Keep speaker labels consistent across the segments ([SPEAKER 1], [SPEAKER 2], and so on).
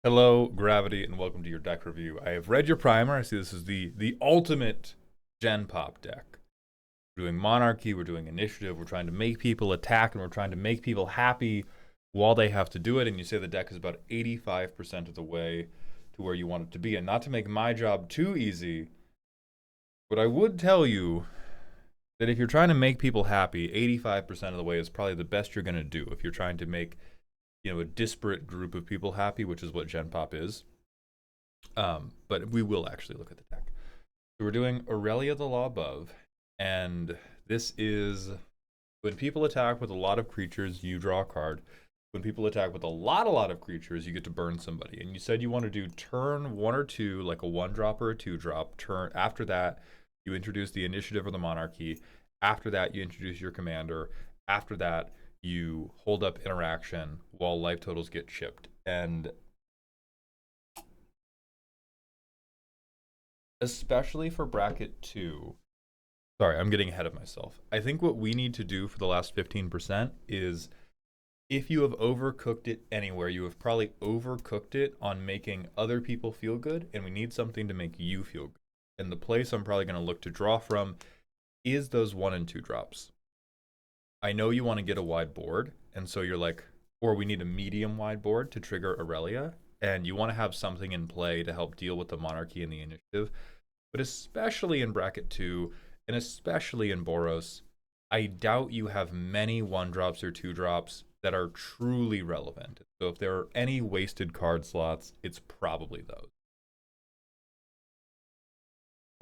[SPEAKER 1] Hello, Gravity, and welcome to your deck review. I have read your primer. I see this is the ultimate Gen Pop deck. We're doing Monarchy, we're doing Initiative, we're trying to make people attack, and we're trying to make people happy while they have to do it, and you say the deck is about 85% of the way to where you want it to be. And not to make my job too easy, but I would tell you that if you're trying to make people happy, 85% of the way is probably the best you're going to do if you're trying to make a disparate group of people happy, which is what Gen Pop is. But we will actually look at the deck. So we're doing Aurelia the Law Above, and this is when people attack with a lot of creatures, you draw a card. When people attack with a lot of creatures, you get to burn somebody. And you said you want to do turn 1 or 2, like a 1-drop or a 2-drop. Turn after that, you introduce the Initiative or the Monarchy. After that, you introduce your commander. After that, you hold up interaction while life totals get chipped. And especially for bracket 2, sorry, I'm getting ahead of myself. I think what we need to do for the last 15% is, if you have overcooked it anywhere, you have probably overcooked it on making other people feel good, and we need something to make you feel good. And the place I'm probably going to look to draw from is those 1 and 2 drops. I know you want to get a wide board, and so you're like, or we need a medium wide board to trigger Aurelia, and you want to have something in play to help deal with the Monarchy and the Initiative. But especially in bracket 2, and especially in Boros, I doubt you have many 1-drops or 2-drops that are truly relevant. So if there are any wasted card slots, it's probably those.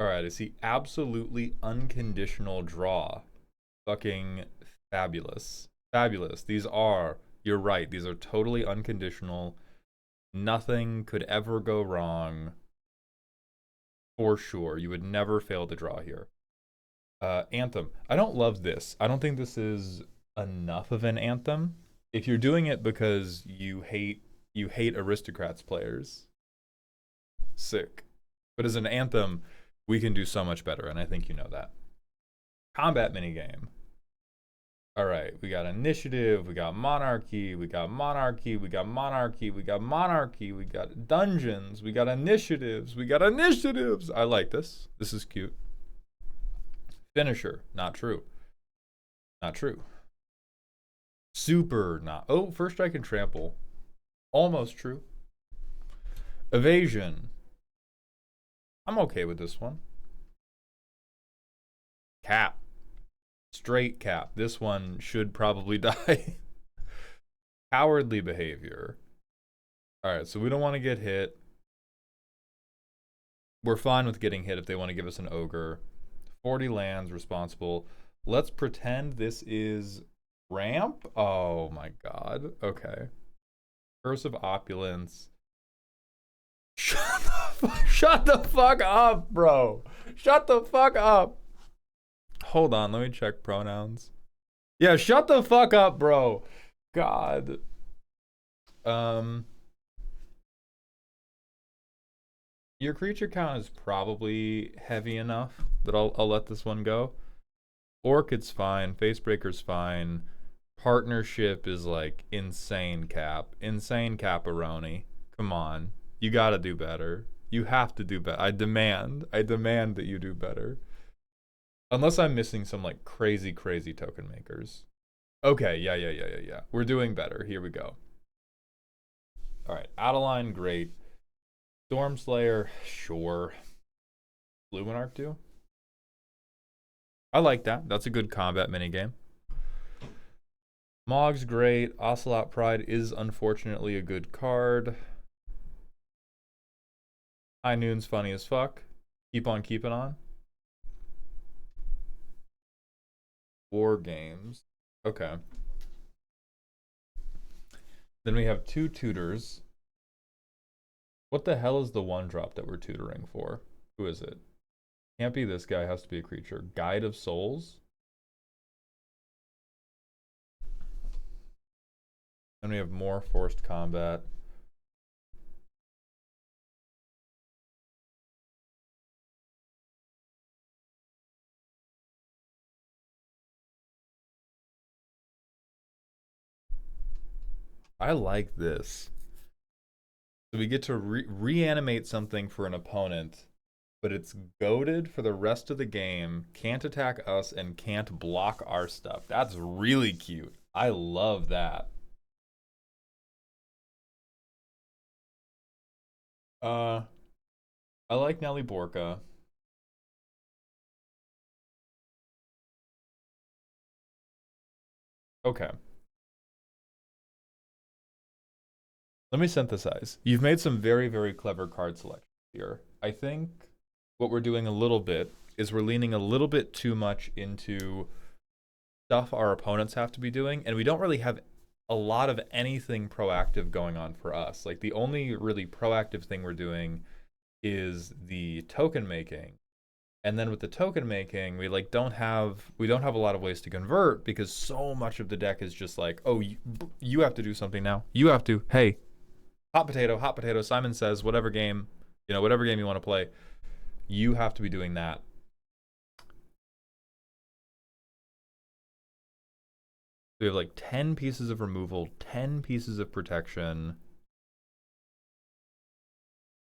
[SPEAKER 1] Alright, I see absolutely unconditional draw. Fucking fabulous. Fabulous. These are, you're right, these are totally unconditional. Nothing could ever go wrong. For sure. You would never fail to draw here. Anthem. I don't love this. I don't think this is enough of an anthem. If you're doing it because you hate Aristocrats players, sick. But as an anthem, we can do so much better, and I think you know that. Combat minigame. Alright, we got Initiative, we got Monarchy, we got Monarchy, we got Monarchy, we got Monarchy, we got Dungeons, we got Initiatives, we got Initiatives! I like this. This is cute. Finisher. Not true. Not true. Super not. Oh, First Strike and Trample. Almost true. Evasion. I'm okay with this one. Cap. Straight cap. This one should probably die. Cowardly behavior. Alright, so we don't want to get hit. We're fine with getting hit if they want to give us an ogre. 40 lands responsible. Let's pretend this is ramp. Oh my god. Okay. Curse of Opulence. Shut the fuck up, bro. Shut the fuck up. Hold on, let me check pronouns. Yeah, shut the fuck up, bro. God. Your creature count is probably heavy enough that I'll let this one go. Orchid's fine. Facebreaker's fine. Partnership is like insane cap. Insane caparoni. Come on. You gotta do better. You have to do better. I demand that you do better. Unless I'm missing some like crazy token makers. Okay, yeah. We're doing better. Here we go. Alright, Adeline, great. Stormslayer, sure. Luminarch too? I like that. That's a good combat minigame. Mog's great. Ocelot Pride is unfortunately a good card. High Noon's funny as fuck. Keep on keeping on. War Games. Okay. Then we have 2 tutors. What the hell is the 1-drop that we're tutoring for? Who is it? Can't be this guy, has to be a creature. Guide of Souls? Then we have more forced combat. I like this. So we get to reanimate something for an opponent, but it's goaded for the rest of the game, can't attack us, and can't block our stuff. That's really cute. I love that. Uh, I like Nelly Borka. Okay. Let me synthesize. You've made some very, very clever card selections here. I think what we're doing a little bit is we're leaning a little bit too much into stuff our opponents have to be doing, and we don't really have a lot of anything proactive going on for us. Like the only really proactive thing we're doing is the token making. And then with the token making, we don't have a lot of ways to convert because so much of the deck is just like, oh, you have to do something now. You have to. Hey, hot potato, hot potato. Simon says, whatever game, whatever game you want to play, you have to be doing that. We have like 10 pieces of removal, 10 pieces of protection.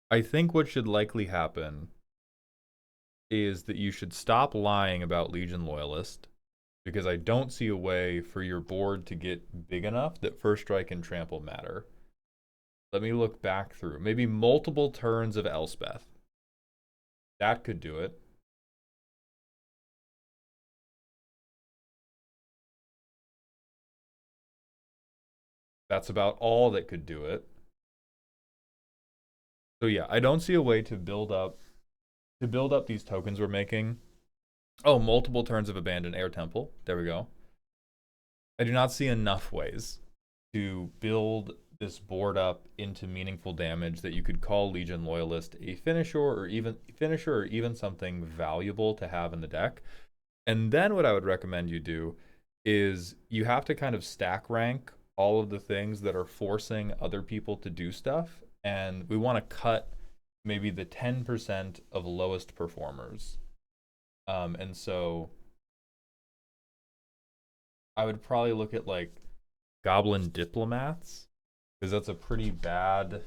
[SPEAKER 1] I think what should likely happen is that you should stop lying about Legion Loyalist, because I don't see a way for your board to get big enough that First Strike and Trample matter. Let me look back through. Maybe multiple turns of Elspeth. That could do it. That's about all that could do it. So yeah, I don't see a way to build up these tokens we're making. Oh, multiple turns of Abandoned Air Temple. There we go. I do not see enough ways to build this board up into meaningful damage that you could call Legion Loyalist a finisher or even something valuable to have in the deck. And then what I would recommend you do is you have to kind of stack rank all of the things that are forcing other people to do stuff, and we want to cut maybe the 10% of lowest performers. And so I would probably look at like Goblin Diplomats, because that's a pretty bad.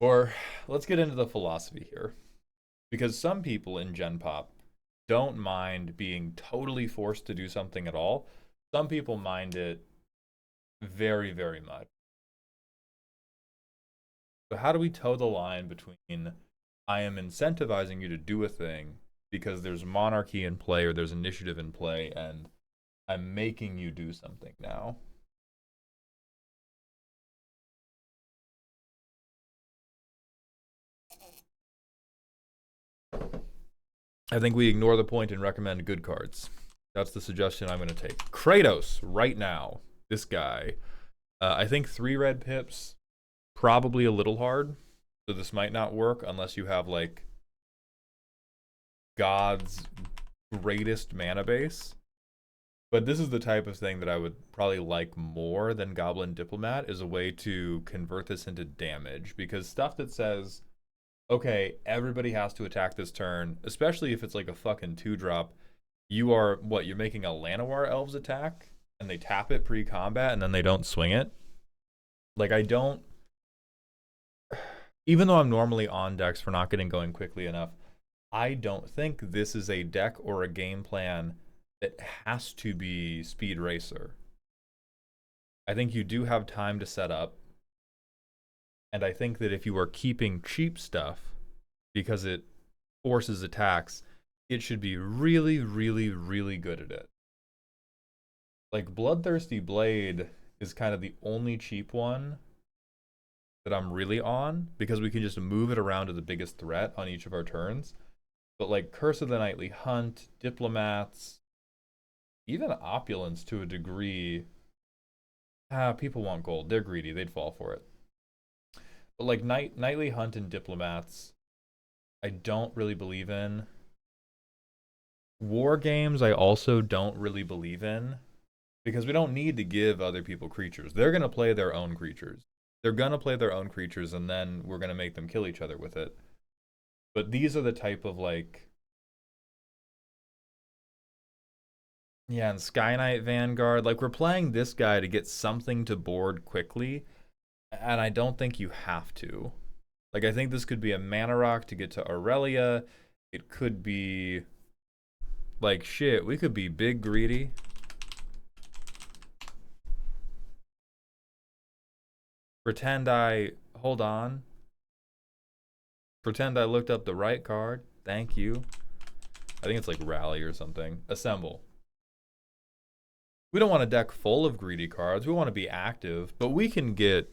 [SPEAKER 1] Or let's get into the philosophy here, because some people in Gen Pop don't mind being totally forced to do something at all. Some people mind it very, very much. So how do we toe the line between I am incentivizing you to do a thing because there's monarchy in play or there's initiative in play, and I'm making you do something now? I think we ignore the point and recommend good cards. That's the suggestion I'm going to take. Kratos, right now. This guy. I think 3 red pips, probably a little hard. So this might not work unless you have like God's greatest mana base. But this is the type of thing that I would probably like more than Goblin Diplomat, is a way to convert this into damage. Because stuff that says, okay, everybody has to attack this turn, especially if it's like a fucking 2-drop, you're making a Llanowar Elves attack, and they tap it pre-combat, and then they don't swing it. Like, even though I'm normally on decks for not getting going quickly enough, I don't think this is a deck or a game plan that has to be Speed Racer. I think you do have time to set up, and I think that if you are keeping cheap stuff because it forces attacks, it should be really, really, really good at it. Like, Bloodthirsty Blade is kind of the only cheap one that I'm really on, because we can just move it around to the biggest threat on each of our turns. But like Curse of the Nightly Hunt, Diplomats, even Opulence to a degree, people want gold. They're greedy. They'd fall for it. But like Nightly Hunt and Diplomats, I don't really believe in. War Games, I also don't really believe in, because we don't need to give other people creatures. They're going to play their own creatures. They're going to play their own creatures, and then we're going to make them kill each other with it. But these are the type of like... Yeah, and Sky Knight Vanguard, like we're playing this guy to get something to board quickly, And I don't think you have to. Like, I think this could be a mana rock to get to Aurelia. It could be like shit. We could be big greedy. Pretend I hold on. Pretend I looked up the right card. Thank you. I think it's like rally or something. Assemble. We don't want a deck full of greedy cards. We want to be active, but we can get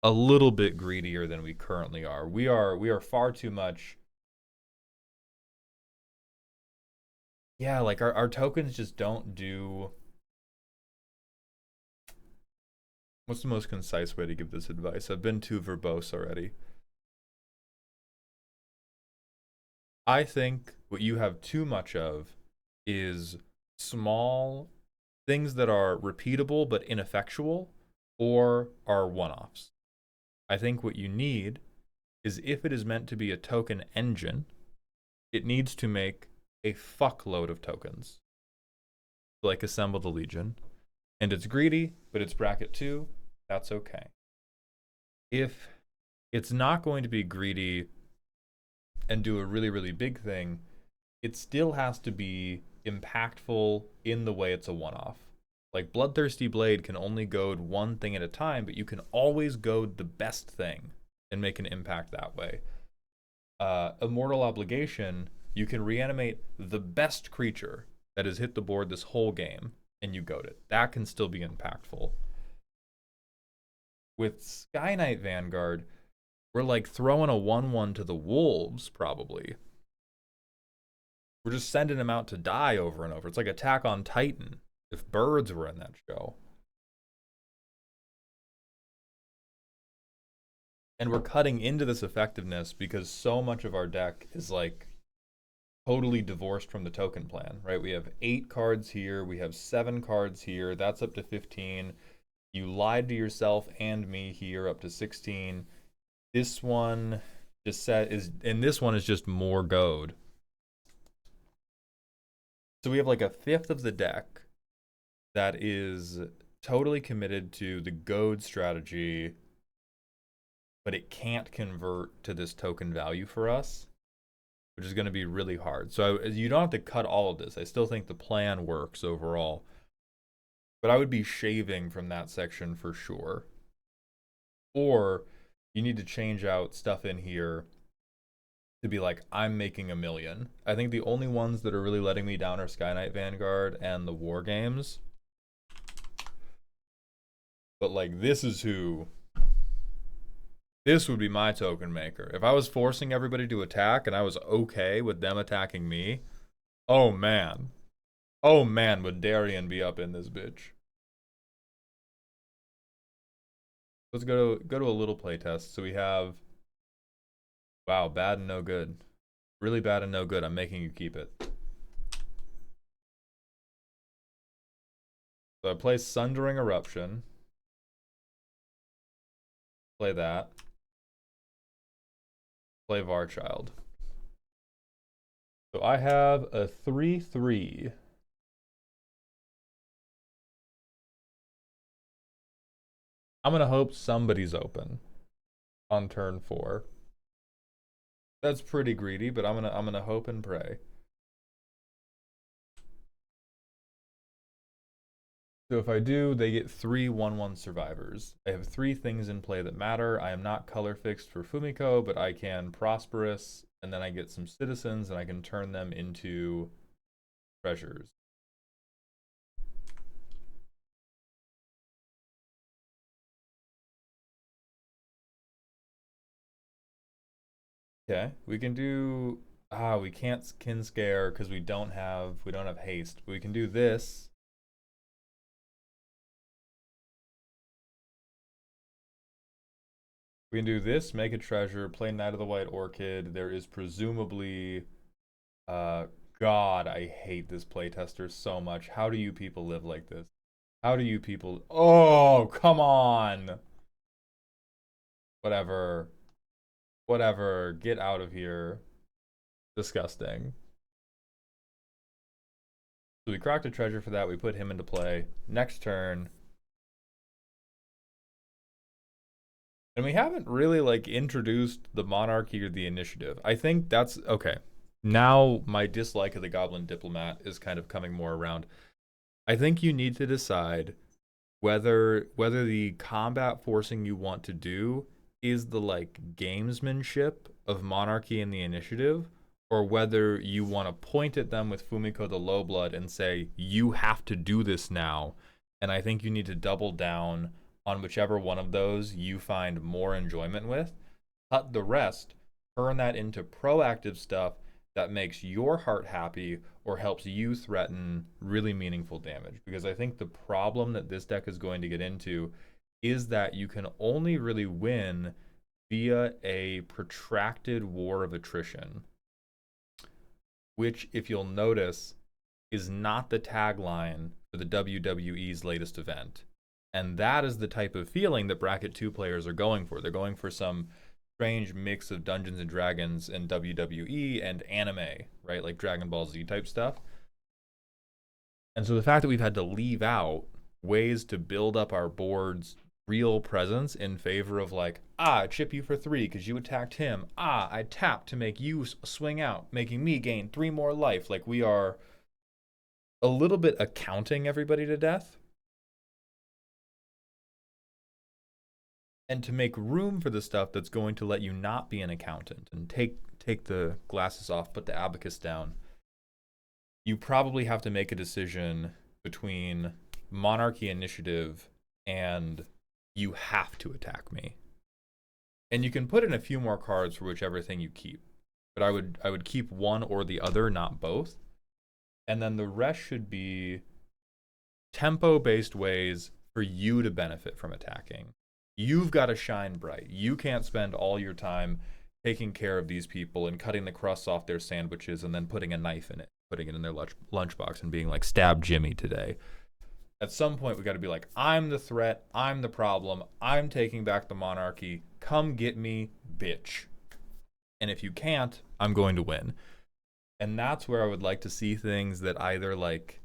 [SPEAKER 1] a little bit greedier than we currently are. We are far too much. Yeah, like our tokens just don't do. What's the most concise way to give this advice? I've been too verbose already. I think what you have too much of is small things that are repeatable but ineffectual or are one-offs. I think what you need is, if it is meant to be a token engine, it needs to make a fuckload of tokens. Like Assemble the Legion. And it's greedy, but it's bracket 2. That's okay. If it's not going to be greedy and do a really, really big thing, it still has to be impactful in the way it's a one-off. Like Bloodthirsty Blade can only goad one thing at a time, but you can always goad the best thing and make an impact that way. Immortal Obligation, you can reanimate the best creature that has hit the board this whole game, and you goad it. That can still be impactful. With Sky Knight Vanguard, we're like throwing a 1/1 to the wolves, probably. We're just sending them out to die over and over. It's like Attack on Titan, if birds were in that show. And we're cutting into this effectiveness because so much of our deck is like totally divorced from the token plan, right? We have 8 cards here, we have 7 cards here, that's up to 15. You lied to yourself and me here, up to 16. This one just and this one is just more goad. So we have like a fifth of the deck that is totally committed to the goad strategy, but it can't convert to this token value for us, which is going to be really hard. So you don't have to cut all of this. I still think the plan works overall, but I would be shaving from that section for sure. Or you need to change out stuff in here to be like, I'm making $1 million. I think the only ones that are really letting me down are Sky Knight Vanguard and the War Games. But like, this would be my token maker. If I was forcing everybody to attack and I was okay with them attacking me, oh man. Oh man, would Darien be up in this bitch. Let's go to a little playtest. So we have, wow, bad and no good. Really bad and no good. I'm making you keep it. So I play Sundering Eruption. Play that. Play Varchild. So I have a 3/3. I'm gonna hope somebody's open on turn 4. That's pretty greedy, but I'm gonna hope and pray. So if I do, they get 3 1/1 survivors. I have 3 things in play that matter. I am not color fixed for Fumiko, but I can Prosperous, and then I get some citizens, and I can turn them into treasures. Okay, we can do. We can't Kin Scare because we don't have haste. But we can do this. We can do this, make a treasure, play Knight of the White Orchid. There is presumably, God, I hate this playtester so much. How do you people live like this? How do you people? Oh, come on. Whatever. Whatever. Get out of here. Disgusting. So we cracked a treasure for that. We put him into play. Next turn. And we haven't really like introduced the monarchy or the initiative. I think that's okay. Now my dislike of the Goblin Diplomat is kind of coming more around. I think you need to decide whether the combat forcing you want to do is the like gamesmanship of monarchy and the initiative, or whether you want to point at them with Fumiko the Lowblood and say you have to do this now. And I think you need to double down on whichever one of those you find more enjoyment with. Cut the rest, turn that into proactive stuff that makes your heart happy or helps you threaten really meaningful damage. Because I think the problem that this deck is going to get into is that you can only really win via a protracted war of attrition, which, if you'll notice, is not the tagline for the WWE's latest event. And that is the type of feeling that Bracket 2 players are going for. They're going for some strange mix of Dungeons and Dragons and WWE and anime, right? Like Dragon Ball Z type stuff. And so the fact that we've had to leave out ways to build up our board's real presence in favor of like, I chip you for 3 because you attacked him. I tap to make you swing out, making me gain 3 more life. Like we are a little bit accounting everybody to death. And to make room for the stuff that's going to let you not be an accountant and take the glasses off, put the abacus down, you probably have to make a decision between monarchy initiative and you have to attack me. And you can put in a few more cards for whichever thing you keep. But I would keep one or the other, not both. And then the rest should be tempo-based ways for you to benefit from attacking. You've got to shine bright. You can't spend all your time taking care of these people and cutting the crusts off their sandwiches and then putting a knife in it, putting it in their lunchbox and being like, stab Jimmy today. At some point, we got to be like, I'm the threat. I'm the problem. I'm taking back the monarchy. Come get me, bitch. And if you can't, I'm going to win. And that's where I would like to see things that either like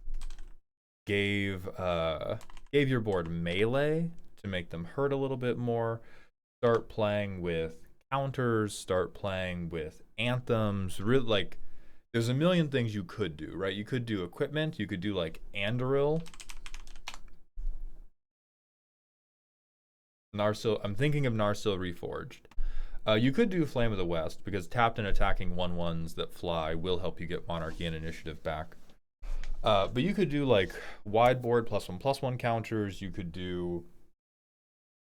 [SPEAKER 1] gave your board melee to make them hurt a little bit more, start playing with counters, start playing with anthems. Really, like, there's a million things you could do, right? You could do equipment, you could do like Anduril. Narsil, I'm thinking of Narsil Reforged. You could do Flame of the West, because tapped and attacking 1/1s that fly will help you get Monarchy and Initiative back. But you could do like wide board +1/+1 counters. You could do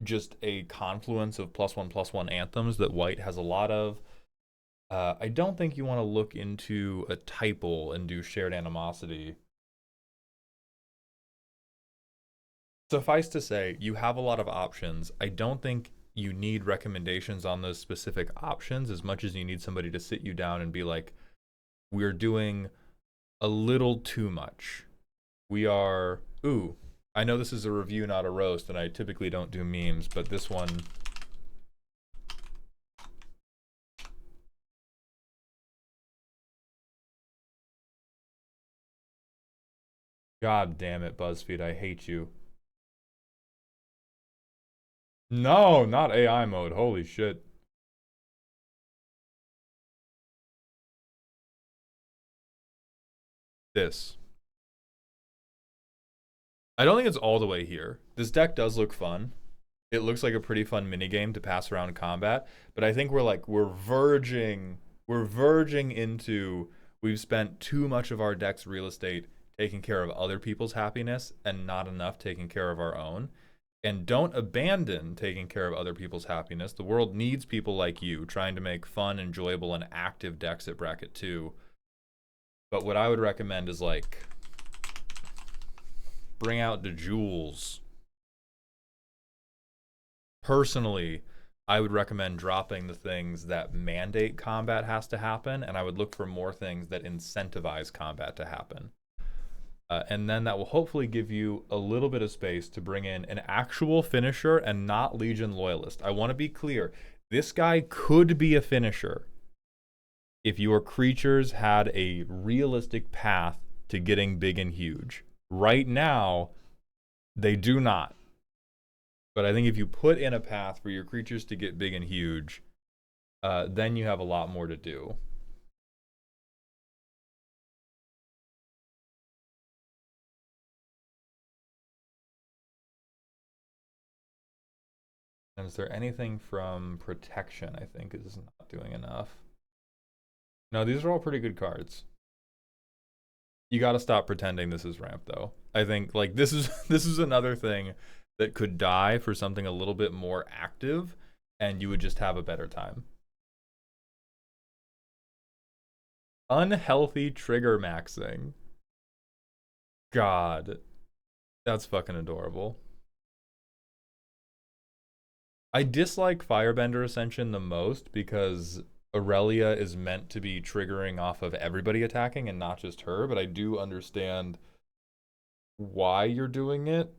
[SPEAKER 1] just a confluence of +1/+1 anthems that white has a lot of. I don't think you want to look into a typal and do shared animosity. Suffice to say, you have a lot of options. I don't think you need recommendations on those specific options as much as you need somebody to sit you down and be like, we're doing a little too much. We are, ooh, I know this is a review, not a roast, and I typically don't do memes, but this one, God damn it, BuzzFeed, I hate you. No, not AI mode, holy shit. This. I don't think it's all the way here. This deck does look fun. It looks like a pretty fun minigame to pass around combat, but I think we're verging into, we've spent too much of our deck's real estate taking care of other people's happiness and not enough taking care of our own. And don't abandon taking care of other people's happiness. The world needs people like you trying to make fun, enjoyable, and active decks at Bracket 2. But what I would recommend is like, bring out the jewels. Personally, I would recommend dropping the things that mandate combat has to happen, and I would look for more things that incentivize combat to happen. And then that will hopefully give you a little bit of space to bring in an actual finisher and not Legion Loyalist. I want to be clear. This guy could be a finisher if your creatures had a realistic path to getting big and huge. Right now, they do not. But I think if you put in a path for your creatures to get big and huge, then you have a lot more to do. And is there anything from protection I think is not doing enough? No, these are all pretty good cards. You got to stop pretending this is ramp though. I think like this is another thing that could die for something a little bit more active, and you would just have a better time. Unhealthy trigger maxing. God, that's fucking adorable. I dislike Firebender Ascension the most because Aurelia is meant to be triggering off of everybody attacking and not just her, but I do understand why you're doing it.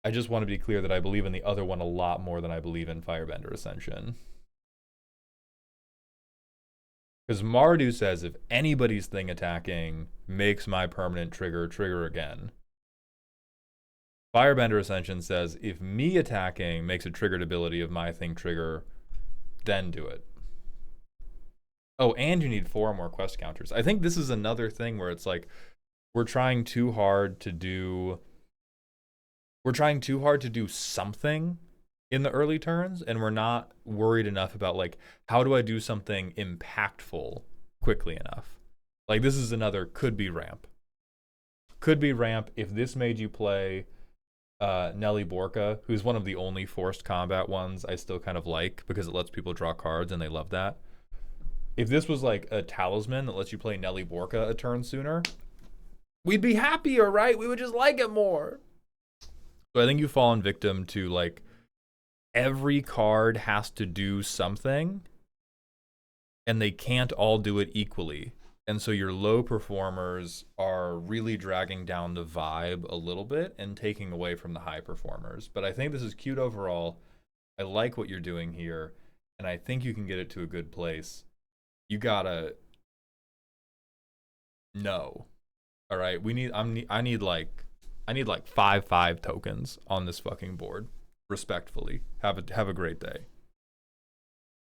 [SPEAKER 1] I just want to be clear that I believe in the other one a lot more than I believe in Firebender Ascension. Because Mardu says if anybody's thing attacking makes my permanent trigger again. Firebender Ascension says if me attacking makes a triggered ability of my thing trigger, then do it. Oh, and you need 4 more quest counters. I think this is another thing where it's like we're trying too hard to do something in the early turns, and we're not worried enough about like how do I do something impactful quickly enough. Like this is another could be ramp. Could be ramp if this made you play Nelly Borka, who's one of the only forced combat ones I still kind of like because it lets people draw cards and they love that. If this was like a talisman that lets you play Nelly Borka a turn sooner, we'd be happier, right? We would just like it more. So I think you've fallen victim to like every card has to do something and they can't all do it equally. And so your low performers are really dragging down the vibe a little bit and taking away from the high performers. But I think this is cute overall. I like what you're doing here, and I think you can get it to a good place. You gotta know. All right, I need like 5/5 tokens on this fucking board. Respectfully, have a great day.